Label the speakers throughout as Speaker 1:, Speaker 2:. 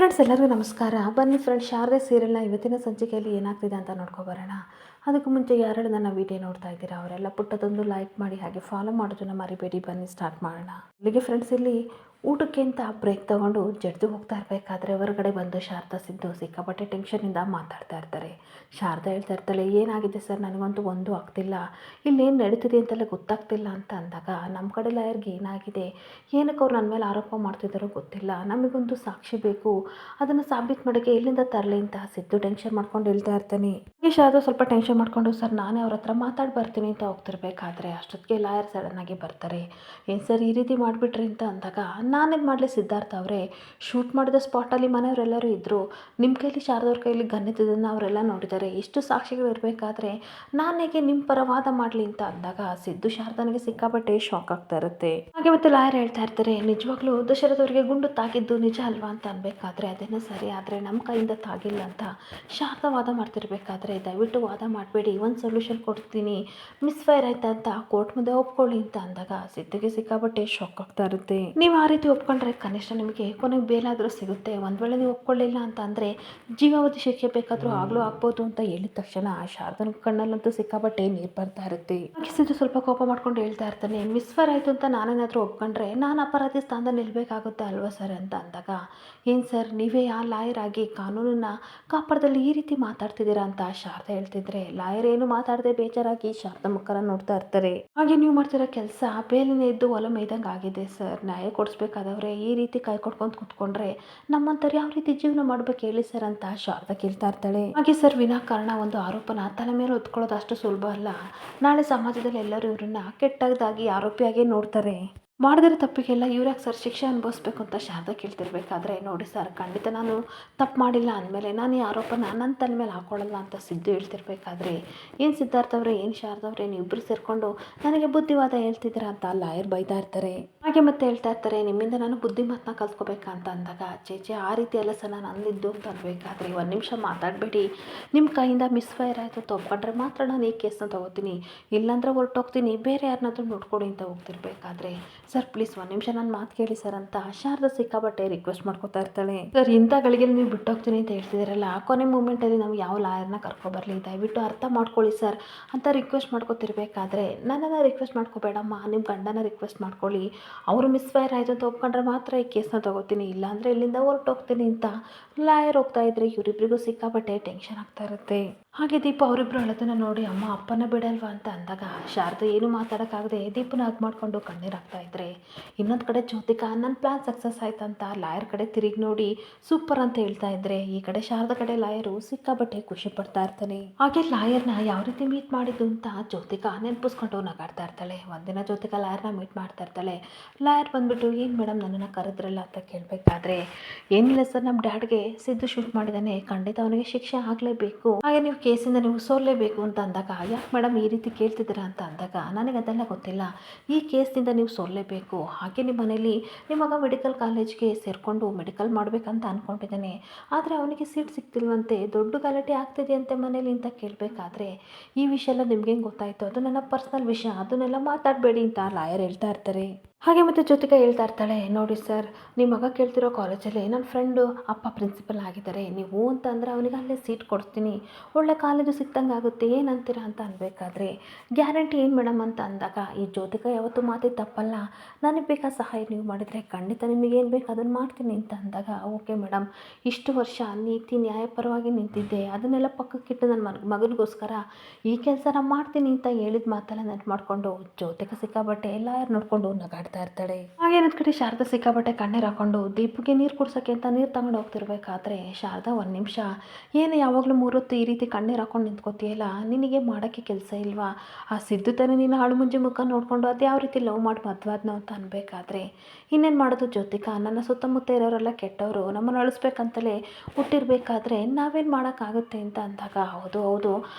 Speaker 1: Friends ಎಲ್ಲರಿಗೂ ನಮಸ್ಕಾರ. ಬನ್ನಿ ಫ್ರೆಂಡ್ಸ್, ಶಾರದೆ ಸೀರಿಯಲ್ನ ಇವತ್ತಿನ ಸಂಚಿಕೆಯಲ್ಲಿ ಏನಾಗ್ತಿದೆ ಅಂತ ನೋಡ್ಕೊಬರೋಣ. ಅದಕ್ಕೂ ಮುಂಚೆ ಯಾರೆಲ್ಲ ನನ್ನ ವಿಡಿಯೋ ನೋಡ್ತಾ ಇದ್ದೀರಾ ಅವರೆಲ್ಲ ಪುಟ್ಟದೊಂದು ಲೈಕ್ ಮಾಡಿ ಹಾಗೆ ಫಾಲೋ ಮಾಡೋದನ್ನ ಮರಿಬೇಡಿ. ಬನ್ನಿ ಸ್ಟಾರ್ಟ್ ಮಾಡೋಣ. ಇಲ್ಲಿಗೆ ಫ್ರೆಂಡ್ಸ್, ಇಲ್ಲಿ ಊಟಕ್ಕೆ ಅಂತ ಬ್ರೇಕ್ ತೊಗೊಂಡು ಜಡ್ದು ಹೋಗ್ತಾ ಇರಬೇಕಾದ್ರೆ ಹೊರಗಡೆ ಬಂದು ಶಾರದಾ ಸಿದ್ದು ಸಿಕ್ಕಾಪಟ್ಟೆ ಟೆನ್ಷನಿಂದ ಮಾತಾಡ್ತಾ ಇರ್ತಾರೆ. ಶಾರದಾ ಹೇಳ್ತಾ ಇರ್ತಾಳೆ, ಏನಾಗಿದೆ ಸರ್, ನನಗಂತೂ ಒಂದು ಆಗ್ತಿಲ್ಲ, ಇಲ್ಲೇನು ನಡೀತಿದೆ ಅಂತೆಲ್ಲ ಗೊತ್ತಾಗ್ತಿಲ್ಲ ಅಂತ ಅಂದಾಗ, ನಮ್ಮ ಕಡೆ ಲಾಯರ್ಗೆ ಏನಾಗಿದೆ, ಏನಕ್ಕೆ ಅವ್ರು ನನ್ನ ಮೇಲೆ ಆರೋಪ ಮಾಡ್ತಿದ್ದಾರೋ ಗೊತ್ತಿಲ್ಲ, ನಮಗೊಂದು ಸಾಕ್ಷಿ ಬೇಕು, ಅದನ್ನು ಸಾಬೀತು ಮಾಡೋಕ್ಕೆ ಎಲ್ಲಿಂದ ತರಲಿ ಅಂತ ಸಿದ್ದು ಟೆನ್ಷನ್ ಮಾಡ್ಕೊಂಡು ಹೇಳ್ತಾ ಇರ್ತಾನೆ. ಈ ಶಾರದಾ ಸ್ವಲ್ಪ ಟೆನ್ಷನ್ ಮಾಡ್ಕೊಂಡು, ಸರ್ ನಾನೇ ಅವ್ರ ಹತ್ರ ಮಾತಾಡಿ ಬರ್ತೀನಿ ಅಂತ ಹೋಗ್ತಿರ್ಬೇಕಾದ್ರೆ ಅಷ್ಟೊತ್ತಿಗೆ ಲಾಯರ್ ಸಡನ್ನಾಗಿ ಬರ್ತಾರೆ. ಏನು ಸರ್ ಈ ರೀತಿ ಮಾಡಿಬಿಟ್ರಿ ಅಂತ ಅಂದಾಗ, ನಾನೇನು ಮಾಡಲಿ ಸಿದ್ಧಾರ್ಥ ಅವರೇ, ಶೂಟ್ ಮಾಡಿದ ಸ್ಪಾಟಲ್ಲಿ ಮನೆಯವರೆಲ್ಲರೂ ಇದ್ದರು, ನಿಮ್ಮ ಕೈಲಿ ಶಾರದವ್ರ ಕೈಲಿ ಗನ್ನಿದ್ದನ್ನು ಅವರೆಲ್ಲ ನೋಡಿದ್ದಾರೆ, ಇಷ್ಟು ಸಾಕ್ಷಿಗಳು ಇರಬೇಕಾದ್ರೆ ನಾನು ಹೇಗೆ ನಿಮ್ಮ ಪರ ವಾದ ಮಾಡಲಿ ಅಂತ ಅಂದಾಗ ಸಿದ್ದು ಶಾರದಾನಿಗೆ ಸಿಕ್ಕಾಪಟ್ಟೆ ಶಾಕ್ ಆಗ್ತಾ ಇರುತ್ತೆ. ಹಾಗೆ ಮತ್ತೆ ಲಾಯರ್ ಹೇಳ್ತಾ ಇರ್ತಾರೆ, ನಿಜವಾಗ್ಲೂ ದಶರಥ್ ಅವರಿಗೆ ಗುಂಡು ತಾಗಿದ್ದು ನಿಜ ಅಲ್ವಾ ಅಂತ ಅನ್ಬೇಕಾದ್ರೆ ಅದೇನೋ ಸರಿ, ಆದರೆ ನಮ್ಮ ಕೈಯಿಂದ ತಾಗಿಲ್ಲ ಅಂತ ಶಾರದಾ ವಾದ ಮಾಡ್ತಿರ್ಬೇಕಾದ್ರೆ, ದಯವಿಟ್ಟು ವಾದ ಮಾಡಬೇಡಿ, ಒಂದು ಸೊಲ್ಯೂಷನ್ ಕೊಡ್ತೀನಿ, ಮಿಸ್ಫೈರ್ ಆಯ್ತಾ ಅಂತ ಕೋರ್ಟ್ ಮುಂದೆ ಒಪ್ಕೊಳ್ಳಿ ಅಂತ ಅಂದಾಗ ಸಿದ್ದಿಗೆ ಸಿಕ್ಕಾಪಟ್ಟೆ ಶಾಕ್ ಆಗ್ತಾ ಇರುತ್ತೆ. ನೀವು ಆ ರೀತಿ ಒಪ್ಕೊಂಡ್ರೆ ಕನಿಷ್ಠ ನಿಮಗೆ ಕೊನೆಗೆ ಬೇಲಾದರೂ ಸಿಗುತ್ತೆ, ಒಂದು ವೇಳೆ ನೀವು ಒಪ್ಕೊಳ್ಳಿಲ್ಲ ಅಂತ ಅಂದರೆ ಜೀವಾವಧಿ ಶಿಕ್ಷೆ ಬೇಕಾದರೂ ಆಗಲೂ ಆಗ್ಬೋದು ಅಂತ ಹೇಳಿದ ತಕ್ಷಣ ಶಾರದನ ಕಣ್ಣಲ್ಲಂತೂ ಸಿಕ್ಕಾಪಟ್ಟೆ ನೀರು ಬರ್ತಾ ಇರುತ್ತೆ. ಸಿದ್ದು ಸ್ವಲ್ಪ ಕೋಪ ಮಾಡ್ಕೊಂಡು ಹೇಳ್ತಾ ಇರ್ತಾನೆ, ಮಿಸ್ಫೈರ್ ಆಯಿತು ಅಂತ ನಾನೇನಾದರೂ ಒಪ್ಕೊಂಡ್ರೆ ನಾನು ಅಪರಾಧಿ ಸ್ಥಾನದಲ್ಲಿ ನಿಲ್ಲಬೇಕಾಗುತ್ತೆ ಅಲ್ವಾ ಸರ್ ಅಂತ ಅಂದಾಗ, ಏನು ಸರ್ ನೀವೇ ಆ ಲಾಯರ್ ಆಗಿ ಕಾನೂನನ್ನ ಕಾಪಾಡದಲ್ಲಿ ಈ ರೀತಿ ಮಾತಾಡ್ತಿದ್ದೀರಾ ಅಂತ ಶಾರದಾ ಹೇಳ್ತಿದ್ರೆ, ಲಾಯರ್ ಏನು ಮಾತಾಡದೆ ಬೇಜಾರಾಗಿ ಶಾರದಾ ಮುಖರ ನೋಡ್ತಾ ಇರ್ತಾರೆ. ಹಾಗೆ ನೀವು ಮಾಡ್ತಿರೋ ಕೆಲಸ ಬೇಲಿನೇ ಇದ್ದು ಹೊಲ ಮೇಯ್ದಂಗೆ ಆಗಿದೆ ಸರ್, ನ್ಯಾಯ ಕೊಡಿಸ್ಬೇಕಾದವ್ರೆ ಈ ರೀತಿ ಕೈ ಕೊಟ್ಕೊಂಡು ಕೂತ್ಕೊಂಡ್ರೆ ನಮ್ಮಂಥವ್ರು ಯಾವ ರೀತಿ ಜೀವನ ಮಾಡ್ಬೇಕು ಹೇಳಿ ಸರ್ ಅಂತ ಶಾರದಾ ಕೇಳ್ತಾ ಇರ್ತಾಳೆ. ಹಾಗೆ ಸರ್ ವಿನಾಕಾರಣ ಒಂದು ಆರೋಪನ ತಲೆ ಮೇಲೆ ಹೊತ್ಕೊಳ್ಳೋದು ಅಷ್ಟು ಸುಲಭ ಅಲ್ಲ, ನಾಳೆ ಸಮಾಜದಲ್ಲಿ ಎಲ್ಲರೂ ಇವ್ರನ್ನ ಕೆಟ್ಟದಾಗಿ ಆರೋಪಿಯಾಗಿ ನೋಡ್ತಾರೆ, ಮಾಡಿದ್ರೆ ತಪ್ಪಿಗೆಲ್ಲ ಇವ್ರ್ಯಾಕೆ ಸರ್ ಶಿಕ್ಷೆ ಅನುಭವಿಸ್ಬೇಕು ಅಂತ ಶಾರದಾ ಕೇಳ್ತಿರ್ಬೇಕಾದ್ರೆ, ನೋಡಿ ಸರ್ ಖಂಡಿತ ನಾನು ತಪ್ಪು ಮಾಡಿಲ್ಲ ಅಂದಮೇಲೆ ನಾನು ಈ ಆರೋಪನ ನನ್ನ ತಲೆ ಮೇಲೆ ಹಾಕೊಳ್ಳಲ್ಲ ಅಂತ ಸಿದ್ದು ಹೇಳ್ತಿರ್ಬೇಕಾದ್ರೆ, ಏನು ಸಿದ್ಧಾರ್ಥ ಅವರೇ, ಏನು ಶಾರದಾ ಅವರೇ, ನೀವಿಬ್ಬರು ಸೇರಿಕೊಂಡು ನನಗೆ ಬುದ್ಧಿವಾದ ಹೇಳ್ತಿದ್ದೀರಾ ಅಂತ ಲಾಯರ್ ಬೈತಾ ಇರ್ತಾರೆ. ಹಾಗೆ ಮತ್ತೆ ಹೇಳ್ತಾ ಇರ್ತಾರೆ, ನಿಮ್ಮಿಂದ ನಾನು ಬುದ್ಧಿ ಮಾತನ್ನ ಕಲ್ತ್ಕೋಬೇಕಾ ಅಂತ ಅಂದಾಗ, ಚೇಚೆ ಆ ರೀತಿ ಎಲ್ಲ ಸಹ ನಾನು ಅಂದಿದ್ದು ಅಂತ ಅನ್ಬೇಕಾದ್ರೆ, ಒಂದು ನಿಮಿಷ ಮಾತಾಡಬೇಡಿ, ನಿಮ್ಮ ಕೈಯಿಂದ ಮಿಸ್ಫೈರ್ ಆಯಿತು ಅಂತ ಒಪ್ಕೊಂಡ್ರೆ ಮಾತ್ರ ನಾನು ಈ ಕೇಸನ್ನ ತೊಗೋತೀನಿ, ಇಲ್ಲಾಂದ್ರೆ ಹೊರಟೋಗ್ತೀನಿ, ಬೇರೆ ಯಾರನ್ನಾದ್ರೂ ನೋಡ್ಕೊಡಿ ಅಂತ ಹೋಗ್ತಿರ್ಬೇಕಾದ್ರೆ, ಸರ್ ಪ್ಲೀಸ್ ಒಂದು ನಿಮಿಷ ನನ್ನ ಮಾತು ಕೇಳಿ ಸರ್ ಅಂತ ಶಾರದಾ ಸಿಕ್ಕಾಪಟ್ಟೆ ರಿಕ್ವೆಸ್ಟ್ ಮಾಡ್ಕೊತಾ ಇರ್ತಾಳೆ. ಸರ್ ಇಂಥ ಗಳಿಗೆ ನೀವು ಬಿಟ್ಟೋಗ್ತೀನಿ ಅಂತ ಹೇಳ್ತಿದ್ದೀರಲ್ಲ, ಕೊನೆ ಮೂಮೆಂಟಲ್ಲಿ ನಾವು ಯಾವ ಲಾಯರ್ನ ಕರ್ಕೊಬರಲಿ, ದಯವಿಟ್ಟು ಅರ್ಥ ಮಾಡ್ಕೊಳ್ಳಿ ಸರ್ ಅಂತ ರಿಕ್ವೆಸ್ಟ್ ಮಾಡ್ಕೊತಿರ್ಬೇಕಾದ್ರೆ, ನನ್ನನ್ನು ರಿಕ್ವೆಸ್ಟ್ ಮಾಡ್ಕೋಬೇಡಮ್ಮ, ನಿಮ್ಮ ಗಂಡನ ರಿಕ್ವೆಸ್ಟ್ ಮಾಡ್ಕೊಳ್ಳಿ, ಅವರು ಮಿಸ್ಫೈರ್ ಆಯಿತು ಅಂತ ಒಪ್ಕೊಂಡ್ರೆ ಮಾತ್ರ ಈ ಕೇಸನ್ನ ತೊಗೋತೀನಿ, ಇಲ್ಲಾಂದರೆ ಇಲ್ಲಿಂದ ಹೊರಟೋಗ್ತೀನಿ ಅಂತ ಲಾಯರ್ ಹೋಗ್ತಾ ಇದ್ರೆ ಇವರಿಬ್ಬರಿಗೂ ಸಿಕ್ಕಾಪಟ್ಟೆ ಟೆನ್ಷನ್ ಆಗ್ತಾ ಇರುತ್ತೆ. ಹಾಗೆ ದೀಪ ಅವರಿಬ್ಬರು ಅಳೋದನ್ನ ನೋಡಿ, ಅಮ್ಮ ಅಪ್ಪನ ಬಿಡಲ್ವಾ ಅಂತ ಅಂದಾಗ ಶಾರದಾ ಏನು ಮಾತಾಡೋಕ್ಕಾಗದೆ ದೀಪನ ಹಗ್ ಮಾಡಿಕೊಂಡು ಕಣ್ಣೀರಾಗ್ತಾ ಇದ್ರೆ, ಇನ್ನೊಂದು ಕಡೆ ಜ್ಯೋತಿಕಾ ನನ್ನ ಪ್ಲಾನ್ ಸಕ್ಸಸ್ ಆಯ್ತಂತ ಲಾಯರ್ ಕಡೆ ತಿರುಗಿ ನೋಡಿ ಸೂಪರ್ ಅಂತ ಹೇಳ್ತಾ ಇದ್ರೆ, ಈ ಕಡೆ ಶಾರದಾ ಕಡೆ ಲಾಯರು ಸಿಕ್ಕಾಪಟ್ಟೆ ಖುಷಿ ಪಡ್ತಾ ಇರ್ತಾನೆ. ಹಾಗೆ ಲಾಯರ್ನ ಯಾವ ರೀತಿ ಮೀಟ್ ಮಾಡಿದ್ದು ಅಂತ ಜ್ಯೋತಿಕಾ ನೆನಪಿಸ್ಕೊಂಡು ನಗಾಡ್ತಾ ಇರ್ತಾಳೆ. ಒಂದಿನ ಜ್ಯೋತಿಕಾ ಲಾಯರ್ನ ಮೀಟ್ ಮಾಡ್ತಾ ಇರ್ತಾಳೆ. ಲಾಯರ್ ಬಂದ್ಬಿಟ್ಟು, ಏನು ಮೇಡಮ್ ನನ್ನನ್ನು ಕರೆದ್ರಲ್ಲ ಅಂತ ಕೇಳಬೇಕಾದ್ರೆ, ಏನಿಲ್ಲ ಸರ್, ನಮ್ಮ ಡ್ಯಾಡ್ಗೆ ಸಿದ್ದು ಶೂಟ್ ಮಾಡಿದ್ದಾನೆ, ಖಂಡಿತ ಅವನಿಗೆ ಶಿಕ್ಷೆ ಆಗಲೇಬೇಕು, ಹಾಗೆ ನೀವು ಕೇಸಿಂದ ನೀವು ಸೋಲ್ಲೇಬೇಕು ಅಂತ ಅಂದಾಗ, ಯಾಕೆ ಮೇಡಮ್ ಈ ರೀತಿ ಕೇಳ್ತಿದ್ದೀರಾ ಅಂತ ಅಂದಾಗ, ನನಗೆ ಅದೆಲ್ಲ ಗೊತ್ತಿಲ್ಲ, ಈ ಕೇಸ್ನಿಂದ ನೀವು ಸೋಲ್ಲೇಬೇಕು, ಹಾಗೆ ನಿಮ್ಮ ಮನೇಲಿ ನಿಮ್ಮ ಮಗ ಮೆಡಿಕಲ್ ಕಾಲೇಜ್ಗೆ ಸೇರಿಕೊಂಡು ಮೆಡಿಕಲ್ ಮಾಡಬೇಕಂತ ಅಂದ್ಕೊಂಡಿದ್ದಾನೆ, ಆದರೆ ಅವನಿಗೆ ಸೀಟ್ ಸಿಗ್ತಿಲ್ವಂತೆ, ದೊಡ್ಡ ಗಲಾಟೆ ಆಗ್ತಿದೆ ಅಂತೆ ಮನೇಲಿ ಅಂತ ಕೇಳಬೇಕಾದ್ರೆ, ಈ ವಿಷಯ ಎಲ್ಲ ನಿಮ್ಗೆ ಹೆಂಗೆ ಗೊತ್ತಾಯಿತು, ಅದು ನನ್ನ ಪರ್ಸ್ನಲ್ ವಿಷಯ, ಅದನ್ನೆಲ್ಲ ಮಾತಾಡಬೇಡಿ ಅಂತ ಲಾಯರ್ ಹೇಳ್ತಾ ಇರ್ತಾರೆ. ಹಾಗೆ ಮತ್ತು ಜ್ಯೋತಿಕಾ ಹೇಳ್ತಾ ಇರ್ತಾಳೆ, ನೋಡಿ ಸರ್, ನಿಮ್ಮ ಮಗ ಕೇಳ್ತಿರೋ ಕಾಲೇಜಲ್ಲಿ ನನ್ನ ಫ್ರೆಂಡು ಅಪ್ಪ ಪ್ರಿನ್ಸಿಪಲ್ ಆಗಿದ್ದಾರೆ, ನೀವು ಅಂತ ಅಂದರೆ ಅವನಿಗೆ ಅಲ್ಲೇ ಸೀಟ್ ಕೊಡ್ತೀನಿ, ಒಳ್ಳೆ ಕಾಲೇಜು ಸಿಕ್ತಂಗೆ ಆಗುತ್ತೆ, ಏನಂತೀರಾ ಅಂತ ಅನ್ಬೇಕಾದ್ರೆ, ಗ್ಯಾರಂಟಿ ಏನು ಮೇಡಮ್ ಅಂತ ಅಂದಾಗ, ಈ ಜ್ಯೋತಿಕಾ ಯಾವತ್ತೂ ಮಾತೇ ತಪ್ಪಲ್ಲ, ನನಗೆ ಬೇಕಾ ಸಹಾಯ ನೀವು ಮಾಡಿದರೆ ಖಂಡಿತ ನಿಮಗೆ ಏನು ಬೇಕು ಅದನ್ನು ಮಾಡ್ತೀನಿ ಅಂತ ಅಂದಾಗ, ಓಕೆ ಮೇಡಮ್, ಇಷ್ಟು ವರ್ಷ ನೀತಿ ನ್ಯಾಯಪರವಾಗಿ ನಿಂತಿದ್ದೆ, ಅದನ್ನೆಲ್ಲ ಪಕ್ಕಕ್ಕಿಟ್ಟು ನನ್ನ ಮಗನಿಗೋಸ್ಕರ ಈ ಕೆಲಸನ ಮಾಡ್ತೀನಿ ಅಂತ ಹೇಳಿದ ಮಾತೆಲ್ಲ ನೆನಪು ಮಾಡಿಕೊಂಡು ಜ್ಯೋತಿಕಾ ಸಿಕ್ಕಾಪಟ್ಟೆ ಲಾಯರ್ ನೋಡಿಕೊಂಡು ನಗಾಡ್ತಾರೆ ಇರ್ತಾಳೆ. ಹಾಗೇನೊಂದು ಕಡೆ ಶಾರದಾ ಸಿಕ್ಕಾಪಟ್ಟೆ ಕಣ್ಣೀರು ಹಾಕೊಂಡು ದೀಪಿಗೆ ನೀರು ಕುಡ್ಸೋಕ್ಕೆ ಅಂತ ನೀರು ತಗೊಂಡು ಹೋಗ್ತಿರ್ಬೇಕಾದ್ರೆ, ಶಾರದಾ ಒಂದು ನಿಮಿಷ, ಏನು ಯಾವಾಗಲೂ ಮೂರೊತ್ತು ಈ ರೀತಿ ಕಣ್ಣೀರು ಹಾಕೊಂಡು ನಿಂತ್ಕೋತೀಯಲ್ಲ, ನಿನಗೆ ಮಾಡೋಕ್ಕೆ ಕೆಲಸ ಇಲ್ವಾ, ಆ ಸಿದ್ದು ತಾನೇ ನೀನು ಹಾಳು ಮುಂಜಿ ಮುಖ ನೋಡಿಕೊಂಡು ಅದು ಯಾವ ರೀತಿ ಲವ್ ಮಾಡಿ ಮದ್ವಾದ್ನೋ ಅಂತ ಅನ್ಬೇಕಾದ್ರೆ, ಇನ್ನೇನು ಮಾಡೋದು ಜ್ಯೋತಿಕಾ, ನನ್ನ ಸುತ್ತಮುತ್ತ ಇರೋರೆಲ್ಲ ಕೆಟ್ಟವರು, ನಮ್ಮನ್ನು ಅಳಿಸ್ಬೇಕಂತಲೇ ಹುಟ್ಟಿರ್ಬೇಕಾದ್ರೆ ನಾವೇನು ಮಾಡೋಕ್ಕಾಗುತ್ತೆ ಅಂತ ಅಂದಾಗ, ಹೌದು ಹೌದು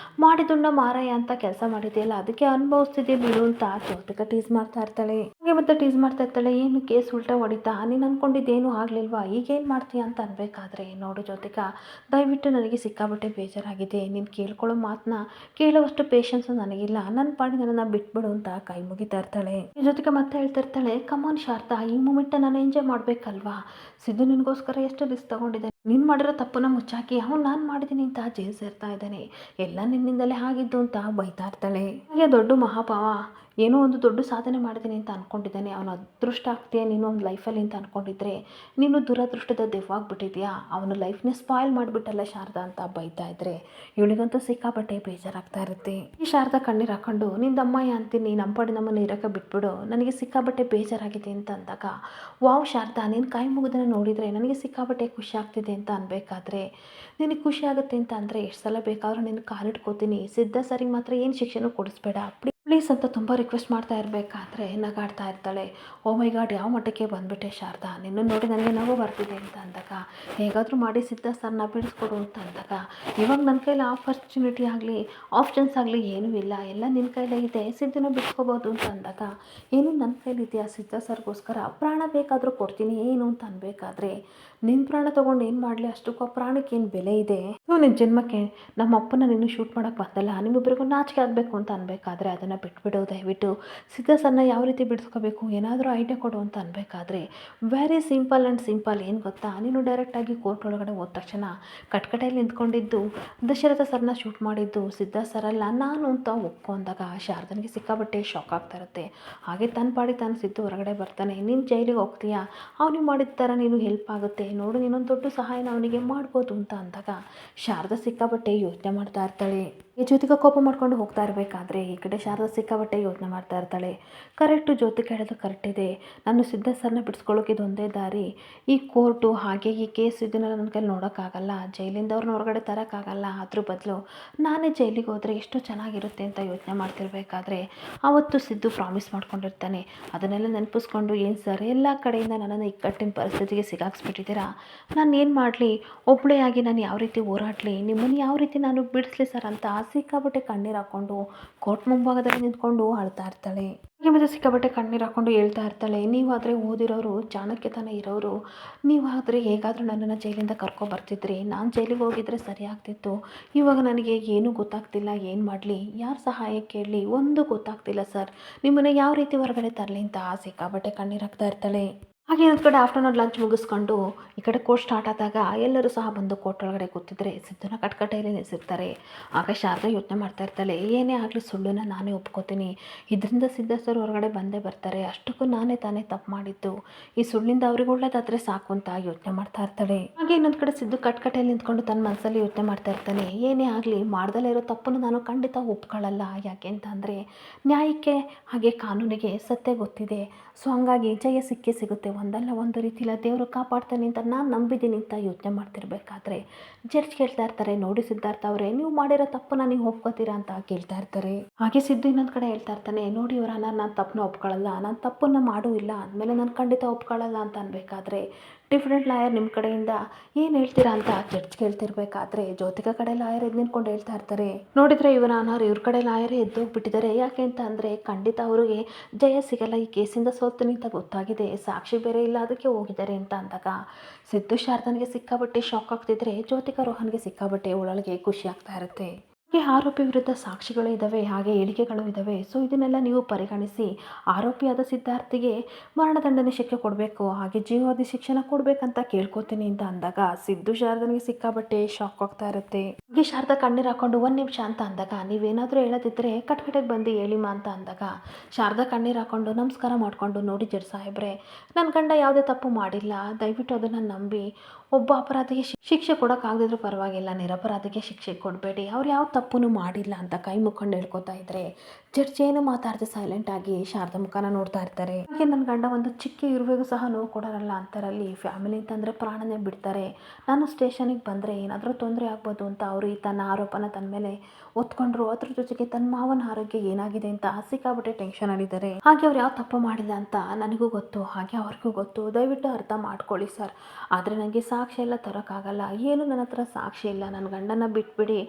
Speaker 1: ಮಾಡಿದುಂಡ ಮಾರಾಯ ಅಂತ ಕೆಲಸ ಮಾಡಿದೆಯಲ್ಲ, ಅದಕ್ಕೆ ಅನುಭವಿಸ್ತಿದ್ದೆ ಬಿಡು ಅಂತ ಜ್ಯೋತಿಕಾ ಟೀಸ್ ಮಾಡ್ತಾ ಇರ್ತಾಳೆ. ಹಾಗೆ ಮತ್ತೆ ಟೀಸ್ ಮಾಡ್ತಾ ಇರ್ತಾಳೆ, ಏನು ಕೇಸ್ ಉಲ್ಟಾ ಹೊಡಿತಾ, ನೀನು ಅಂದ್ಕೊಂಡಿದ್ದೇನು ಆಗಲಿಲ್ವಾ, ಈಗೇನು ಮಾಡ್ತೀಯ ಅಂತ ಅನ್ಬೇಕಾದ್ರೆ, ನೋಡು ಜ್ಯೋತಿಕಾ, ದಯವಿಟ್ಟು ನನಗೆ ಸಿಕ್ಕಾಪಟ್ಟೆ ಬೇಜಾರಾಗಿದೆ, ನೀನು ಕೇಳ್ಕೊಳ್ಳೋ ಮಾತನ್ನ ಕೇಳುವಷ್ಟು ಪೇಷನ್ಸು ನನಗಿಲ್ಲ, ನನ್ನ ಪಾಡಿ ನನ್ನನ್ನು ಬಿಟ್ಬಿಡು ಅಂತ ಕೈ ಮುಗಿತಾ ಇರ್ತಾಳೆ. ಜ್ಯೋತಿಕಾ ಮತ್ತೆ ಹೇಳ್ತಾ ಇರ್ತಾಳೆ, ಕಮಾನ್ ಶಾರದಾ, ಈ ಮೂಮೆಂಟ್ನ ನಾನು ಎಂಜಾಯ್ ಮಾಡಬೇಕಲ್ವಾ, ಸಿದ್ದು ನಿನಗೋಸ್ಕರ ಎಷ್ಟು ರಿಸ್ಕ್ ತೊಗೊಂಡಿದ್ದೆ, ನೀನು ಮಾಡಿರೋ ತಪ್ಪನ್ನ ಮುಚ್ಚಾಕಿ ಅವ್ನು ನಾನು ಮಾಡಿದ್ದೀನಿ ಅಂತ ಜೈಲು ಸೇರ್ತಾ ಇದ್ದಾನೆ, ಎಲ್ಲ ನಿನ್ನಿಂದಲೇ ಆಗಿದ್ದು ಅಂತ ಬೈತಾ ಇರ್ತಾಳೆ. ಹಾಗೆ ದೊಡ್ಡ ಮಹಾಭಾವ ಏನೋ ಒಂದು ದೊಡ್ಡ ಸಾಧನೆ ಮಾಡಿದ್ದೀನಿ ಅಂತ ಅಂದ್ಕೊಂಡಿದ್ದಾನೆ, ಅವನ ಅದೃಷ್ಟ ಆಗ್ತೀಯ ನೀನು ಒಂದು ಲೈಫಲ್ಲಿ ಅಂತ ಅಂದ್ಕೊಂಡಿದ್ರೆ ನೀನು ದುರದೃಷ್ಟದ ದೆವ್ವಾಗ್ಬಿಟ್ಟಿದ್ಯಾ, ಅವನ ಲೈಫ್ನೇ ಸ್ಪಾಯ್ಲ್ ಮಾಡಿಬಿಟ್ಟಲ್ಲ ಶಾರದಾ ಅಂತ ಬೈತಾ ಇದ್ರೆ ಇವಳಿಗಂತೂ ಸಿಕ್ಕಾಪಟ್ಟೆ ಬೇಜಾರಾಗ್ತಾ ಇರುತ್ತೆ. ಈ ಶಾರದಾ ಕಣ್ಣೀರು ಹಾಕೊಂಡು ನಿಂದಮ್ಮಯ್ಯ ಅಂತೀನಿ, ನಮ್ಮ ನಮ್ಮನ್ನು ಇರೋಕೆ ಬಿಟ್ಬಿಡು, ನನಗೆ ಸಿಕ್ಕಾಪಟ್ಟೆ ಬೇಜಾರಾಗಿದೆ ಅಂತ ಅಂದಾಗ, ವಾವ್ ಶಾರದಾ ನೀನು ಕೈ ಮುಗಿದನ್ನು ನೋಡಿದರೆ ನನಗೆ ಸಿಕ್ಕಾಪಟ್ಟೆ ಖುಷಿ ಆಗ್ತಿದೆ ಅಂತ ಅನ್ಬೇಕಾದ್ರೆ, ನಿನಗೆ ಖುಷಿ ಆಗುತ್ತೆ ಅಂತ ಅಂದರೆ ಎಷ್ಟು ಸಲ ಬೇಕಾದ್ರೂ ನಿನ್ನ ಕಾಲಿಟ್ಕೋತೀನಿ, ಸಿದ್ಧ ಸರಿಗೆ ಮಾತ್ರ ಏನು ಶಿಕ್ಷೆನೂ ಕೊಡಿಸ್ಬೇಡ ಪ್ಲೀಸ್ ಅಂತ ತುಂಬ ರಿಕ್ವೆಸ್ಟ್ ಮಾಡ್ತಾ ಇರಬೇಕಾದ್ರೆ ನಗಾಡ್ತಾ ಇರ್ತಾಳೆ. ಓ ಮೈ ಗಾಡ್ ಯಾವ ಮಟ್ಟಕ್ಕೆ ಬಂದುಬಿಟ್ಟೆ ಶಾರದಾ, ನಿನ್ನ ನೋಡಿ ನನಗೆ ನಗು ಬರ್ತಿದೆ ಅಂತ ಅಂದಾಗ, ಹೇಗಾದರೂ ಮಾಡಿ ಸಿದ್ಧ ಸರ್ನ ಬಿಡಿಸ್ಕೊಡು ಅಂತ ಅಂದಾಗ, ಇವಾಗ ನನ್ನ ಕೈಲಿ ಆಪರ್ಚುನಿಟಿ ಆಗಲಿ ಆಪ್ಷನ್ಸ್ ಆಗಲಿ ಏನೂ ಇಲ್ಲ, ಎಲ್ಲ ನಿನ್ನ ಕೈಲೇ ಇದೆ, ಸಿದ್ಧನ ಬಿಡಿಸ್ಕೋಬೋದು ಅಂತ ಅಂದಾಗ, ಏನು ನನ್ನ ಕೈಲಿದೆಯಾ ಸಿದ್ಧ ಸರ್ಗೋಸ್ಕರ ಪ್ರಾಣ ಬೇಕಾದರೂ ಕೊಡ್ತೀನಿ ಏನು ಅಂತ ಅನ್ಬೇಕಾದ್ರೆ, ನಿನ್ನ ಪ್ರಾಣ ತೊಗೊಂಡು ಏನು ಮಾಡಲಿ, ಅಷ್ಟಕ್ಕೂ ಪ್ರಾಣಕ್ಕೆ ಏನು ಬೆಲೆ ಇದೆ, ನಿನ್ನ ಜನ್ಮಕ್ಕೆ ನಮ್ಮ ಅಪ್ಪನ ನೀನು ಶೂಟ್ ಮಾಡೋಕ್ಕೆ ಬಂದಲ್ಲ, ನಿಮ್ಮಿಬ್ಬರಿಗೂ ನಾಚಿಕೆ ಆಗಬೇಕು ಅಂತ ಅನ್ಬೇಕಾದ್ರೆ ಅದನ್ನು ಬಿಟ್ಬಿಡು ದಯವಿಟ್ಟು, ಸಿದ್ಧ ಸರ್ನ ಯಾವ ರೀತಿ ಬಿಡಿಸ್ಕೋಬೇಕು ಏನಾದರೂ ಐಡಿಯಾ ಕೊಡು ಅಂತ ಅನ್ಬೇಕಾದ್ರೆ, ವೆರಿ ಸಿಂಪಲ್ ಆ್ಯಂಡ್ ಸಿಂಪಲ್ ಏನು ಗೊತ್ತಾ, ನೀನು ಡೈರೆಕ್ಟಾಗಿ ಕೋರ್ಟ್ ಒಳಗಡೆ ಹೋದ ತಕ್ಷಣ ಕಟ್ಕಟೆಯಲ್ಲಿ ನಿಂತ್ಕೊಂಡಿದ್ದು ದಶರಥ ಸರ್ನ ಶೂಟ್ ಮಾಡಿದ್ದು ಸಿದ್ಧ ಸರಲ್ಲ ನಾನು ಅಂತ ಒಪ್ಕೊಂಡಾಗ ಶಾರದನಿಗೆ ಸಿಕ್ಕಾಬಟ್ಟೆ ಶಾಕ್ ಆಗ್ತಾ ಇರುತ್ತೆ. ಹಾಗೆ ತನ್ನ ಪಾಡಿ ತಾನು ಸಿದ್ದು ಹೊರಗಡೆ ಬರ್ತಾನೆ, ನೀನು ಜೈಲಿಗೆ ಹೋಗ್ತೀಯಾ, ಅವನಿಗೆ ಮಾಡಿದ ಥರ ನೀನು ಹೆಲ್ಪ್ ಆಗುತ್ತೆ ನೋಡು, ನೀನೊಂದು ದೊಡ್ಡ ಸಹಾಯನ ಅವನಿಗೆ ಮಾಡ್ಬೋದು ಅಂತ ಅಂದಾಗ ಶಾರದಾ ಸಿಕ್ಕಾಬಟ್ಟೆ ಯೋಚನೆ ಮಾಡ್ತಾ ಇರ್ತಾಳೆ. ಈ ಜ್ಯೋತಿಕಾ ಕೋಪ ಮಾಡ್ಕೊಂಡು ಹೋಗ್ತಾ ಇರಬೇಕಾದ್ರೆ ಈ ಕಡೆ ಶಾರದಾ ಸಿಕ್ಕಾಬಟ್ಟೆ ಯೋಚನೆ ಮಾಡ್ತಾ ಇರ್ತಾಳೆ. ಕರೆಕ್ಟು ಜ್ಯೋತಿಕಾ ಹೇಳೋದು ಕರೆಕ್ಟ್ ಇದೆ, ನಾನು ಸಿದ್ಧ ಸರ್ನ ಬಿಡಿಸ್ಕೊಳ್ಳೋಕೆ ಇದೊಂದೇ ದಾರಿ, ಈ ಕೋರ್ಟು ಹಾಗೆ ಈ ಕೇಸ್ ಇದನ್ನೆಲ್ಲ ನನ್ನ ಕೈಲಿ ನೋಡೋಕ್ಕಾಗಲ್ಲ, ಜೈಲಿಂದ ಅವ್ರನ್ನ ಹೊರಗಡೆ ತರೋಕ್ಕಾಗಲ್ಲ, ಅದ್ರ ಬದಲು ನಾನೇ ಜೈಲಿಗೆ ಹೋದರೆ ಎಷ್ಟು ಚೆನ್ನಾಗಿರುತ್ತೆ ಅಂತ ಯೋಚನೆ ಮಾಡ್ತಿರ್ಬೇಕಾದ್ರೆ ಆವತ್ತು ಸಿದ್ದು ಪ್ರಾಮಿಸ್ ಮಾಡ್ಕೊಂಡಿರ್ತಾನೆ. ಅದನ್ನೆಲ್ಲ ನೆನಪಿಸ್ಕೊಂಡು ಏನು ಸರ್ ಎಲ್ಲ ಕಡೆಯಿಂದ ನನ್ನನ್ನು ಇಕ್ಕಟ್ಟಿನ ಪರಿಸ್ಥಿತಿಗೆ ಸಿಗಾಕ್ಸ್ಬಿಟ್ಟಿದ್ದೀರಾ, ನಾನು ಏನು ಮಾಡಲಿ, ಒಬ್ಬಳೇ ಆಗಿ ನಾನು ಯಾವ ರೀತಿ ಹೋರಾಡಲಿ, ನಿಮ್ಮನ್ನು ಯಾವ ರೀತಿ ನಾನು ಬಿಡಿಸ್ಲಿ ಸರ್ ಅಂತ ಸಿಕ್ಕಾಬಟ್ಟೆ ಕಣ್ಣೀರು ಹಾಕ್ಕೊಂಡು ಕೋರ್ಟ್ ಮುಂಭಾಗದಲ್ಲಿ ನಿಂತ್ಕೊಂಡು ಅಳ್ತಾ ಇರ್ತಾಳೆ. ಹಾಗೆ ಮತ್ತೆ ಸಿಕ್ಕಾಬಟ್ಟೆ ಕಣ್ಣೀರು ಹಾಕ್ಕೊಂಡು ಹೇಳ್ತಾ ಇರ್ತಾಳೆ, ನೀವಾದರೆ ಓದಿರೋರು ಚಾಣಕ್ಯತನ ಇರೋರು, ನೀವಾದರೆ ಹೇಗಾದರೂ ನನ್ನನ್ನು ಜೈಲಿಂದ ಕರ್ಕೊಬರ್ತಿದ್ರಿ, ನಾನು ಜೈಲಿಗೆ ಹೋಗಿದ್ರೆ ಸರಿ ಆಗ್ತಿತ್ತು, ಇವಾಗ ನನಗೆ ಏನೂ ಗೊತ್ತಾಗ್ತಿಲ್ಲ, ಏನು ಮಾಡಲಿ, ಯಾರು ಸಹಾಯ ಕೇಳಲಿ ಒಂದು ಗೊತ್ತಾಗ್ತಿಲ್ಲ ಸರ್, ನಿಮ್ಮನ್ನು ಯಾವ ರೀತಿ ಹೊರಗಡೆ ತರಲಿ ಅಂತ ಸಿಕ್ಕಾಬಟ್ಟೆ ಕಣ್ಣೀರು ಹಾಕ್ತಾ ಇರ್ತಾಳೆ. ಹಾಗೆ ಇನ್ನೊಂದು ಕಡೆ ಆಫ್ಟರ್ನೂನ್ ಲಂಚ್ ಮುಗಿಸ್ಕೊಂಡು ಈ ಕಡೆ ಕೋರ್ಟ್ ಸ್ಟಾರ್ಟ್ ಆದಾಗ ಎಲ್ಲರೂ ಸಹ ಬಂದು ಕೋರ್ಟ್ ಒಳಗಡೆ ಕೂತಿದ್ರೆ ಸಿದ್ಧನ ಕಟ್ಕಟೆಯಲ್ಲಿ ನಿಲ್ಲಿಸಿರ್ತಾರೆ. ಆಗ ಶಾರದಾ ಯೋಚನೆ ಮಾಡ್ತಾ ಇರ್ತಾಳೆ, ಏನೇ ಆಗಲಿ ಸುಳ್ಳನ್ನ ನಾನೇ ಒಪ್ಕೋತೀನಿ, ಇದರಿಂದ ಸಿದ್ಧ ಸರ್ ಹೊರಗಡೆ ಬಂದೇ ಬರ್ತಾರೆ, ಅಷ್ಟಕ್ಕೂ ನಾನೇ ತಾನೇ ತಪ್ಪು ಮಾಡಿದ್ದು, ಈ ಸುಳ್ಳಿಂದ ಅವ್ರಿಗೆ ಒಳ್ಳೇದಾದರೆ ಸಾಕು ಅಂತ ಯೋಚನೆ ಮಾಡ್ತಾ ಇರ್ತಾಳೆ. ಹಾಗೆ ಇನ್ನೊಂದು ಕಡೆ ಸಿದ್ದು ಕಟ್ಕಟೆಯಲ್ಲಿ ನಿಂತ್ಕೊಂಡು ತನ್ನ ಮನಸ್ಸಲ್ಲಿ ಯೋಚನೆ ಮಾಡ್ತಾ ಇರ್ತಾನೆ, ಏನೇ ಆಗಲಿ ಮಾಡ್ದಲೇ ಇರೋ ತಪ್ಪನ್ನು ನಾನು ಖಂಡಿತ ಒಪ್ಕೊಳ್ಳಲ್ಲ, ಯಾಕೆ ಅಂತ ಅಂದರೆ ನ್ಯಾಯಕ್ಕೆ ಹಾಗೆ ಕಾನೂನಿಗೆ ಸತ್ಯ ಗೊತ್ತಿದೆ, ಸೊ ಹಂಗಾಗಿ ಜಯ ಸಿಕ್ಕೇ ಸಿಗುತ್ತೆ, ಒಂದಲ್ಲ ಒಂದು ರೀತಿಲ್ಲ ದೇವರು ಕಾಪಾಡ್ತಾನೆ ಅಂತ ನಾನು ನಂಬಿದ್ದೀನಿ ಅಂತ ಯೋಚನೆ ಮಾಡ್ತಿರ್ಬೇಕಾದ್ರೆ ಜಡ್ಜ್ ಕೇಳ್ತಾ ಇರ್ತಾರೆ, ನೋಡಿ ಸಿದ್ಧಾರ್ಥ ಅವರೇ ನೀವು ಮಾಡಿರೋ ತಪ್ಪನ್ನ ನೀವು ಒಪ್ಕೋತೀರಾ ಅಂತ ಕೇಳ್ತಾ ಇರ್ತಾರೆ. ಹಾಗೆ ಸಿದ್ದು ಇನ್ನೊಂದು ಕಡೆ ಹೇಳ್ತಾ ಇರ್ತಾನೆ, ನೋಡಿ ಇವರ ನಾನು ತಪ್ಪನ್ನ ಒಪ್ಕೊಳ್ಳಲ್ಲ, ನಾನು ತಪ್ಪನ್ನು ಮಾಡೂ ಇಲ್ಲ ಅಂದಮೇಲೆ ನಾನು ಖಂಡಿತ ಒಪ್ಕೊಳ್ಳಲ್ಲ ಅಂತ ಅನ್ಬೇಕಾದ್ರೆ ಡಿಫ್ರೆಂಟ್ ಲಾಯರ್ ನಿಮ್ಮ ಕಡೆಯಿಂದ ಏನು ಹೇಳ್ತೀರಾ ಅಂತ ಜಡ್ಜ್ ಕೇಳ್ತಿರ್ಬೇಕಾದ್ರೆ ಜ್ಯೋತಿಕಾ ಕಡೆ ಲಾಯರ್ ಎದ್ದು ನಿಂತ್ಕೊಂಡು ಹೇಳ್ತಾ ಇರ್ತಾರೆ, ನೋಡಿದರೆ ಇವ್ರ ಕಡೆ ಲಾಯರೇ ಎದ್ದೋಗ್ಬಿಟ್ಟಿದ್ದಾರೆ, ಯಾಕೆ ಅಂತ ಅಂದರೆ ಖಂಡಿತ ಅವರಿಗೆ ಜಯ ಸಿಗಲ್ಲ, ಈ ಕೇಸಿಂದ ಸೋತು ನಿಂತ ಗೊತ್ತಾಗಿದೆ, ಸಾಕ್ಷಿ ಬೇರೆ ಇಲ್ಲ ಅದಕ್ಕೆ ಹೋಗಿದ್ದಾರೆ ಅಂತ ಅಂದಾಗ ಸಿದ್ದು ಶಾರದನಿಗೆ ಸಿಕ್ಕಾಬಟ್ಟೆ ಶಾಕ್ ಆಗ್ತಿದ್ರೆ ಜ್ಯೋತಿಕಾ ರೋಹನ್ಗೆ ಸಿಕ್ಕಾಬಟ್ಟೆ ಒಳಗೆ ಖುಷಿ ಆಗ್ತಾ ಇರುತ್ತೆ. ಹಾಗೆ ಆರೋಪಿ ವಿರುದ್ಧ ಸಾಕ್ಷಿಗಳು ಇದ್ದಾವೆ, ಹಾಗೆ ಹೇಳಿಕೆಗಳು ಇದ್ದಾವೆ, ಸೊ ಇದನ್ನೆಲ್ಲ ನೀವು ಪರಿಗಣಿಸಿ ಆರೋಪಿಯಾದ ಸಿದ್ಧಾರ್ಥಿಗೆ ಮರಣದಂಡನೆ ಶಿಕ್ಷೆ ಕೊಡಬೇಕು, ಹಾಗೆ ಜೀವಾವಧಿ ಶಿಕ್ಷಣ ಕೊಡಬೇಕಂತ ಕೇಳ್ಕೊತೀನಿ ಅಂತ ಅಂದಾಗ ಸಿದ್ದು ಶಾರದನಿಗೆ ಸಿಕ್ಕಾಬಟ್ಟೆ ಶಾಕ್ ಆಗ್ತಾ ಇರುತ್ತೆ. ಹಾಗೆ ಶಾರದಾ ಕಣ್ಣೀರು ಹಾಕೊಂಡು 1 ನಿಮಿಷ ಅಂತ ಅಂದಾಗ, ನೀವೇನಾದರೂ ಹೇಳೋದಿದ್ದರೆ ಕಟ್ಕಟೆಗೆ ಬಂದು ಹೇಳಿಮಾ ಅಂತ ಅಂದಾಗ ಶಾರದಾ ಕಣ್ಣೀರು ಹಾಕೊಂಡು ನಮಸ್ಕಾರ ಮಾಡಿಕೊಂಡು, ನೋಡಿ ಜಡ್ಜ್ ಸಾಹೇಬ್ರೆ ನನ್ನ ಗಂಡ ಯಾವುದೇ ತಪ್ಪು ಮಾಡಿಲ್ಲ, ದಯವಿಟ್ಟು ಅದನ್ನು ನಂಬಿ ಒಬ್ಬ ಅಪರಾಧಿಗೆ ಶಿಕ್ಷೆ ಕೊಡೋಕ್ಕಾಗದಿದ್ರೂ ಪರವಾಗಿಲ್ಲ, ನಿರಪರಾಧಿಗೆ ಶಿಕ್ಷೆ ಕೊಡಬೇಡಿ, ಅವ್ರು ಯಾವ ತಪ್ಪು ಮಾಡಿಲ್ಲ ಅಂತ ಕೈ ಮುಕ್ಕೊಂಡು ಹೇಳ್ಕೊತಾ ಇದ್ರೆ ಜಡ್ಜ್ ಏನು ಮಾತಾಡದೆ ಸೈಲೆಂಟ್ ಆಗಿ ಶಾರದಾ ಮುಖನ ನೋಡ್ತಾ ಇರ್ತಾರೆ. ಹಾಗೆ ನನ್ನ ಗಂಡ ಒಂದು ಚಿಕ್ಕ ಇರುವೆಗೂ ಸಹ ನೋವು ಕೊಡೋರಲ್ಲ ಅಂತಾರಲ್ಲಿ, ಫ್ಯಾಮಿಲಿ ಅಂತಂದರೆ ಪ್ರಾಣನೇ ಬಿಡ್ತಾರೆ, ನಾನು ಸ್ಟೇಷನಿಗೆ ಬಂದರೆ ಏನಾದರೂ ತೊಂದರೆ ಆಗ್ಬೋದು ಅಂತ ಅವರು ಈ ತನ್ನ ಆರೋಪನ ತನ್ನ ಮೇಲೆ ಒತ್ಕೊಂಡ್ರು, ಅದ್ರ ಜೊತೆಗೆ ತನ್ನ ಮಾವನ ಆರೋಗ್ಯ ಏನಾಗಿದೆ ಅಂತ ಸಿಕ್ಕಾಬಿಟ್ಟೆ ಟೆನ್ಷನಲ್ಲಿದ್ದಾರೆ. ಹಾಗೆ ಅವ್ರು ಯಾವ ತಪ್ಪು ಮಾಡಿಲ್ಲ ಅಂತ ನನಗೂ ಗೊತ್ತು, ಹಾಗೆ ಅವ್ರಿಗೂ ಗೊತ್ತು, ದಯವಿಟ್ಟು ಅರ್ಥ ಮಾಡ್ಕೊಳ್ಳಿ ಸರ್, ಆದರೆ ನನಗೆ ಸಾಕ್ಷಿ ಎಲ್ಲ ತರೋಕ್ಕಾಗಲ್ಲ, ಏನು ನನ್ನ ಹತ್ರ ಸಾಕ್ಷಿ ಇಲ್ಲ, ನನ್ನ ಗಂಡನ ಬಿಟ್ಬಿಡಿ,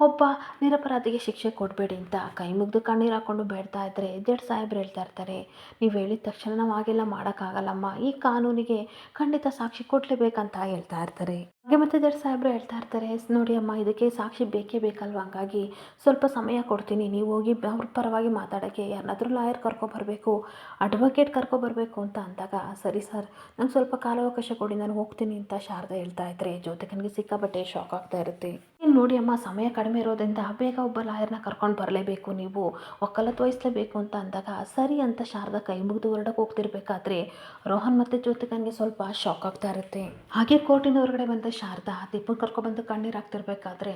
Speaker 1: ಒಬ್ಬ ನಿರಪರಾಧಿಗೆ ಶಿಕ್ಷೆ ಕೊಡಬೇಡಿ ಅಂತ ಕೈ ಮುಗಿದು ಕಣ್ಣೀರು ಹಾಕ್ಕೊಂಡು ಬೇಡ್ತಾ ಇದ್ದರೆ ಜಡ್ಜ್ ಸಾಹೇಬ್ರು ಹೇಳ್ತಾ ಇರ್ತಾರೆ, ನೀವು ಹೇಳಿದ ತಕ್ಷಣ ನಾವು ಹಾಗೆಲ್ಲ ಮಾಡೋಕ್ಕಾಗಲ್ಲಮ್ಮ, ಈ ಕಾನೂನಿಗೆ ಖಂಡಿತ ಸಾಕ್ಷಿ ಕೊಡಲೇಬೇಕಂತ ಹೇಳ್ತಾ ಇರ್ತಾರೆ. ಹಾಗೆ ಮತ್ತೆ ಜಡ್ಜ್ ಸಾಹೇಬ್ರು ಹೇಳ್ತಾ ಇರ್ತಾರೆ, ನೋಡಿ ಅಮ್ಮ, ಇದಕ್ಕೆ ಸಾಕ್ಷಿ ಬೇಕೇ ಬೇಕಲ್ವ, ಹಂಗಾಗಿ ಸ್ವಲ್ಪ ಸಮಯ ಕೊಡ್ತೀನಿ, ನೀವು ಹೋಗಿ ಅವ್ರ ಪರವಾಗಿ ಮಾತಾಡೋಕ್ಕೆ ಯಾರನ್ನಾದ್ರೂ ಲಾಯರ್ ಕರ್ಕೊಬರಬೇಕು, ಅಡ್ವೊಕೇಟ್ ಕರ್ಕೊಬರಬೇಕು ಅಂತ ಅಂದಾಗ, ಸರಿ ಸರ್ ನಂಗೆ ಸ್ವಲ್ಪ ಕಾಲಾವಕಾಶ ಕೊಡಿ, ನಾನು ಹೋಗ್ತೀನಿ ಅಂತ ಶಾರದಾ ಹೇಳ್ತಾ ಇದ್ದರೆ ಜ್ಯೋತಿಕನಿಗೆ ಸಿಕ್ಕಾಪಟ್ಟೆ ಶಾಕ್ ಆಗ್ತಾ ಇರುತ್ತೆ. ಇನ್ನು ನೋಡಿ ಅಮ್ಮ, ಸಮಯ ಕಡಿಮೆ ಇರೋದ್ರಿಂದ ಬೇಗ ಒಬ್ಬ ಲಾಯರ್ನ ಕರ್ಕೊಂಡು ಬರಲೇಬೇಕು, ನೀವು ವಕಾಲತ್ ವಹಿಸಲೇಬೇಕು ಅಂತ ಅಂದಾಗ, ಸರಿ ಅಂತ ಶಾರದಾ ಕೈ ಮುಗಿದು ಹೊರಡಕ್ಕೆ ಹೋಗ್ತಿರ್ಬೇಕಾದ್ರೆ ರೋಹನ್ ಮತ್ತು ಜ್ಯೋತಿಕನಿಗೆ ಸ್ವಲ್ಪ ಶಾಕ್ ಆಗ್ತಾ ಇರುತ್ತೆ. ಹಾಗೆ ಕೋರ್ಟಿಂದ ಹೊರಗಡೆ ಬಂದ ಶಾರದಾ ದೀಪನ್ ಕರ್ಕೊಬಂದು ಕಣ್ಣೀರು ಹಾಕ್ತಿರ್ಬೇಕಾದ್ರೆ,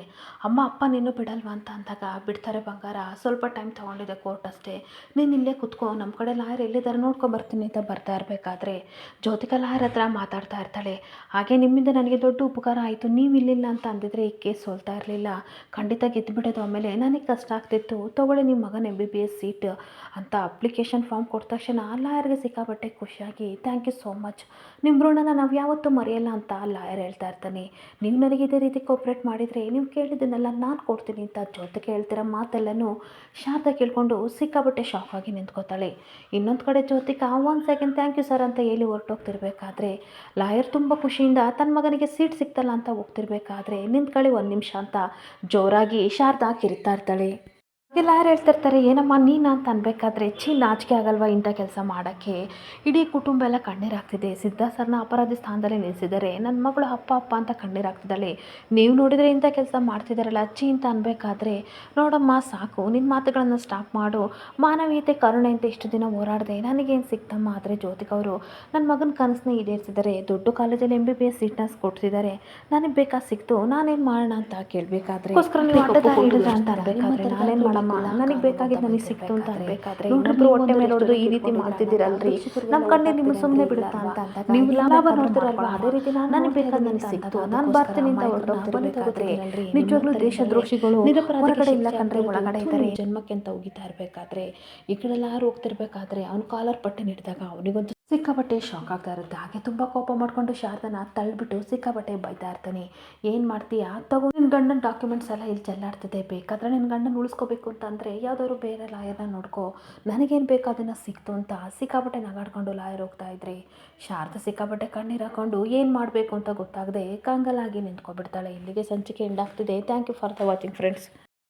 Speaker 1: ಅಮ್ಮ ಅಪ್ಪ ನೀನು ಬಿಡಲ್ವಾ ಅಂತ ಅಂದಾಗ, ಬಿಡ್ತಾರೆ ಬಂಗಾರ, ಸ್ವಲ್ಪ ಟೈಮ್ ತೊಗೊಂಡಿದೆ ಕೋರ್ಟ್ ಅಷ್ಟೇ, ನೀನು ಇಲ್ಲೇ ಕುತ್ಕೋ, ನಮ್ಮ ಕಡೆ ಲಾಯರ್ ಎಲ್ಲಿದ್ದಾರೆ ನೋಡ್ಕೊಂಬರ್ತೀನಿ ಅಂತ ಬರ್ತಾ ಇರಬೇಕಾದ್ರೆ ಜ್ಯೋತಿಕಾ ಲಾಯರ್ ಹತ್ರ ಮಾತಾಡ್ತಾ ಇರ್ತಾಳೆ. ಹಾಗೆ ನಿಮ್ಮಿಂದ ನನಗೆ ದೊಡ್ಡ ಉಪಕಾರ ಆಯಿತು, ನೀವು ಇಲ್ಲಿಲ್ಲ ಅಂತ ಅಂದಿದ್ರೆ ಈ ಕೇಸ್ ಸೋಲ್ತಾ ಇರಲಿಲ್ಲ, ಖಂಡಿತ ಗೆದ್ದುಬಿಡೋದು, ಆಮೇಲೆ ನನಗೆ ಕಷ್ಟ ಆಗ್ತಿತ್ತು, ತೊಗೊಳ್ಳಿ ನಿಮ್ಮ ಮಗನ MBBS ಸೀಟ್ ಅಂತ ಅಪ್ಲಿಕೇಶನ್ ಫಾರ್ಮ್ ಕೊಟ್ಟ ತಕ್ಷಣ ಲಾಯರ್ಗೆ ಸಿಕ್ಕಾಪಟ್ಟೆ ಖುಷಿಯಾಗಿ, ಥ್ಯಾಂಕ್ ಯು ಸೋ ಮಚ್, ನಿಮ್ಮ ಋಣನ ನಾವು ಯಾವತ್ತೂ ಮರೆಯಲ್ಲ ಅಂತ ಲಾಯರ್ ಹೇಳ್ತಾ ಇರ್ತಾನೆ. ನೀವು ನನಗೆ ಇದೇ ರೀತಿ ಕೋಪ್ರೇಟ್ ಮಾಡಿದರೆ ನೀವು ಕೇಳಿದ್ದನ್ನೆಲ್ಲ ನಾನು ಕೊಡ್ತೀನಿ ಅಂತ ಜ್ಯೋತಿಕ ಹೇಳ್ತಿರೋ ಮಾತೆಲ್ಲನೂ ಶಾರದಾ ಕೇಳಿಕೊಂಡು ಸಿಕ್ಕಾಪಟ್ಟೆ ಶಾಕ್ ಆಗಿ ನಿಂತ್ಕೋತಾಳೆ. ಇನ್ನೊಂದು ಕಡೆ Jyothika 1 second thank you sir ಅಂತ ಹೇಳಿ ಹೊರಟೋಗ್ತಿರ್ಬೇಕಾದ್ರೆ ಲಾಯರ್ ತುಂಬ ಖುಷಿಯಿಂದ ತನ್ನ ಮಗನಿಗೆ ಸೀಟ್ ಸಿಕ್ತಲ್ಲ ಅಂತ ಹೋಗ್ತಿರ್ಬೇಕಾದ್ರೆ, ನಿಂತ್ಕೊಳ್ಳಿ 1 ನಿಮಿಷ ಅಂತ ಜೋರಾಗಿ ಶಾರದಾ ಕಿರಿತಾ ಇರ್ತಾಳೆ. ಹಾಗೆ ಲಾಯರ್ ಹೇಳ್ತಿರ್ತಾರೆ, ಏನಮ್ಮ ನೀನು ಅಂತ ಅನ್ಬೇಕಾದ್ರೆ, ನಾಚಿಕೆ ಆಗಲ್ವಾ ಇಂಥ ಕೆಲಸ ಮಾಡೋಕ್ಕೆ, ಇಡೀ ಕುಟುಂಬ ಎಲ್ಲ ಕಣ್ಣೀರಾಗ್ತಿದೆ, ಸಿದ್ಧಾ ಸರ್ನ ಅಪರಾಧಿ ಸ್ಥಾನದಲ್ಲೇ ನಿಲ್ಲಿಸಿದ್ದಾರೆ, ನನ್ನ ಮಗಳು ಅಪ್ಪ ಅಪ್ಪ ಅಂತ ಕಣ್ಣೀರಾಗ್ತಿದ್ದಾಳೆ, ನೀವು ನೋಡಿದರೆ ಇಂಥ ಕೆಲಸ ಮಾಡ್ತಿದ್ದಾರಲ್ಲ ಅಂತ ಅನ್ಬೇಕಾದ್ರೆ, ನೋಡಮ್ಮ ಸಾಕು, ನಿನ್ನ ಮಾತುಗಳನ್ನು ಸ್ಟಾಪ್ ಮಾಡು, ಮಾನವೀಯತೆ ಕರುಣೆ ಅಂತ ಇಷ್ಟು ದಿನ ಹೋರಾಡಿದೆ, ನನಗೇನು ಸಿಕ್ತಮ್ಮ, ಆದರೆ ಜ್ಯೋತಿಕ ಅವರು ನನ್ನ ಮಗನ ಕನಸನ್ನ ಈಡೇರಿಸಿದ್ದಾರೆ, ದೊಡ್ಡ ಕಾಲೇಜಲ್ಲಿ MBBS ಸೀಟ್ನ ಕೊಡ್ತಿದ್ದಾರೆ, ನನಗೆ ಬೇಕಾದ ಸಿಕ್ತು, ನಾನೇನು ಮಾಡೋಣ ಅಂತ ಕೇಳಬೇಕಾದ್ರೆ ಅಂತ ಅನ್ಬೇಕಾದ್ರೆ ನಾನೇನು ಮಾಡಮ್ಮ, ನನಗೆ ಬೇಕಾಗಿದ್ದು ನನಗೆ ಸಿಕ್ತು ಅಂತ ಅನ್ಬೇಕಾದ್ರೆ, ಇನ್ನೊಬ್ರು ಹೊಟ್ಟೆ ಮೇಲೆ ಹೊಡೆದು ಈ ರೀತಿ ಮಾಡ್ತಿದ್ದೀರಲ್ರಿ, ನಮ್ಮ ಕಣ್ಣೆ ನಿಮ್ಮ ಸುಮ್ಮನೆ ಬಿಡುತ್ತಾ ಅಂತ ಅಂದಾಗ, ನೀವು ಲಾಭ ನೋಡ್ತಿರಲ್ವಾ, ಅದೇ ರೀತಿ ನನಗೆ ಬೇಕಾದ ನನಗೆ ಸಿಕ್ತು, ನಾನು ಬರ್ತೀನಿ ಅಂತ ಹೊರಟೋಗ್ತಿರ್ಬೇಕಾದ್ರೆ ನಿಜವಾಗ್ಲೂ ದೇಶದ್ರೋಷಿಗಳು ಹೊರಗಡೆ ಇಲ್ಲ ಕಂಡ್ರೆ ಒಳಗಡೆ ಇದ್ದಾರೆ ಜನ್ಮಕ್ಕೆ ಅಂತ ಹೋಗಿತಾ ಇರಬೇಕಾದ್ರೆ, ಈ ಕಡೆ ಯಾರು ಹೋಗ್ತಿರ್ಬೇಕಾದ್ರೆ ಅವ್ನು ಕಾಲರ್ ಪಟ್ಟಿ ಹಿಡಿದಾಗ ಅವನಿಗಂತೂ ಸಿಕ್ಕಾಪಟ್ಟೆ ಶಾಕ್ ಆಗ್ತಾ ಇರುತ್ತೆ. ಹಾಗೆ ತುಂಬ ಕೋಪ ಮಾಡಿಕೊಂಡು ಶಾರದನ ತಳ್ಳಿಬಿಟ್ಟು ಸಿಕ್ಕಾಪಟ್ಟೆ ಬೈತಾ ಇರ್ತಾನೆ. ಏನು ಮಾಡ್ತೀಯಾ, ತಗೋ ನಿನ್ನ ಗಂಡನ ಡಾಕ್ಯುಮೆಂಟ್ಸ್ ಎಲ್ಲ ಇಲ್ಲಿ ಚೆಲ್ಲಾಡ್ತಿದೆ, ಬೇಕಾದರೆ ನಿನ್ನ ಗಂಡನ ಉಳಿಸ್ಕೋಬೇಕು ಅಂತಂದರೆ ಯಾವುದಾದ್ರು ಬೇರೆ ಲಾಯರ್ನ ನೋಡ್ಕೋ, ನನಗೇನು ಬೇಕು ಅದನ್ನು ಸಿಕ್ತು ಅಂತ ಸಿಕ್ಕಾಪಟ್ಟೆ ನಗಾಡ್ಕೊಂಡು ಲಾಯರ್ ಹೋಗ್ತಾ ಇದ್ರೆ ಶಾರದಾ ಸಿಕ್ಕಾಪಟ್ಟೆ ಕಣ್ಣೀರು ಹಾಕೊಂಡು ಏನು ಮಾಡಬೇಕು ಅಂತ ಗೊತ್ತಾಗದೆ ಕಂಗಲಾಗಿ ನಿಂತ್ಕೊಬಿಡ್ತಾಳೆ. ಇಲ್ಲಿಗೆ ಸಂಚಿಕೆ ಎಂಡ್ ಆಗ್ತಿದೆ. Thank you for the watching friends.